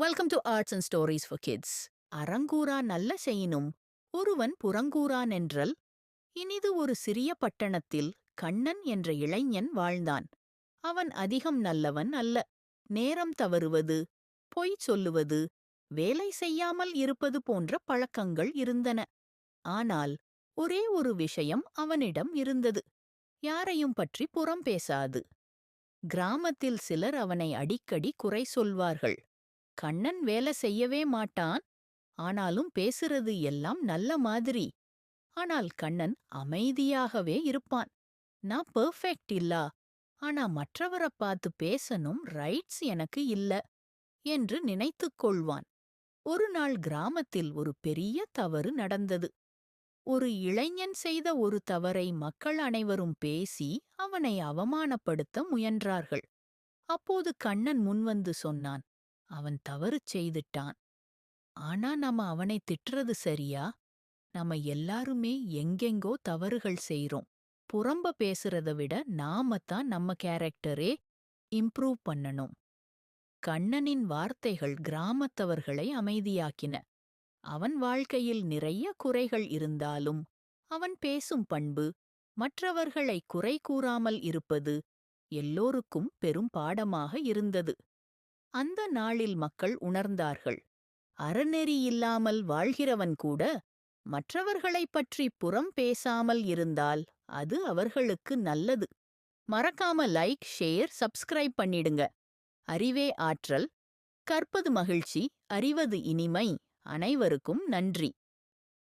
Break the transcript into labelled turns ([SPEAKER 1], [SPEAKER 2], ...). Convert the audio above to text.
[SPEAKER 1] Welcome to arts and stories for kids. அறங்கூறா நல்ல செய்யினும் ஒருவன் புறங்கூறான் என்றல். இனிது ஒரு சிறிய பட்டணத்தில் கண்ணன் என்ற இளைஞன் வாழ்ந்தான். அவன் அதிகம் நல்லவன் அல்ல. நேரம் தவறுவது, பொய் சொல்லுவது, வேலை செய்யாமல் இருப்பது போன்ற பழக்கங்கள் இருந்தன. ஆனால் ஒரே ஒரு விஷயம் அவனிடம் இருந்தது. யாரையும் பற்றி புறம் பேசாது. கிராமத்தில் சிலர் அவனை அடிக்கடி குறை சொல்வார்கள். கண்ணன் வேலை செய்யவே மாட்டான், ஆனாலும் பேசுறது எல்லாம் நல்ல மாதிரி. ஆனால் கண்ணன் அமைதியாகவே இருப்பான். நான் பெர்ஃபெக்ட் இல்லா, ஆனா மற்றவரை பார்த்து பேசணும் ரைட்ஸ் எனக்கு இல்ல என்று நினைத்துக் கொள்வான். ஒரு நாள் கிராமத்தில் ஒரு பெரிய தவறு நடந்தது. ஒரு இளைஞன் செய்த ஒரு தவறை மக்கள் அனைவரும் பேசி அவனை அவமானப்படுத்த முயன்றார்கள். அப்போது கண்ணன் முன்வந்து சொன்னான், அவன் தவறு செய்துட்டான். ஆனா நாம அவனை திட்டுறது சரியா? நம்ம எல்லாருமே எங்கெங்கோ தவறுகள் செய்றோம். புறம்ப பேசுறத விட நாம தான் நம்ம கேரக்டரே இம்ப்ரூவ் பண்ணணும். கண்ணனின் வார்த்தைகள் கிராமத்தவர்களை அமைதியாக்கின. அவன் வாழ்க்கையில் நிறைய குறைகள் இருந்தாலும் அவன் பேசும் பண்பு, மற்றவர்களை குறை கூறாமல் இருப்பது எல்லோருக்கும் பெரும் பாடமாக இருந்தது. அந்த நாளில் மக்கள் உணர்ந்தார்கள், அறநெறி இல்லாமல் வாழ்கிறவன் கூட மற்றவர்களைப் பற்றி புறம் பேசாமல் இருந்தால் அது அவர்களுக்கு நல்லது. மறக்காம லைக், ஷேர், சப்ஸ்கிரைப் பண்ணிடுங்க. அறிவே ஆற்றல், கற்பது மகிழ்ச்சி, அறிவது இனிமை. அனைவருக்கும் நன்றி.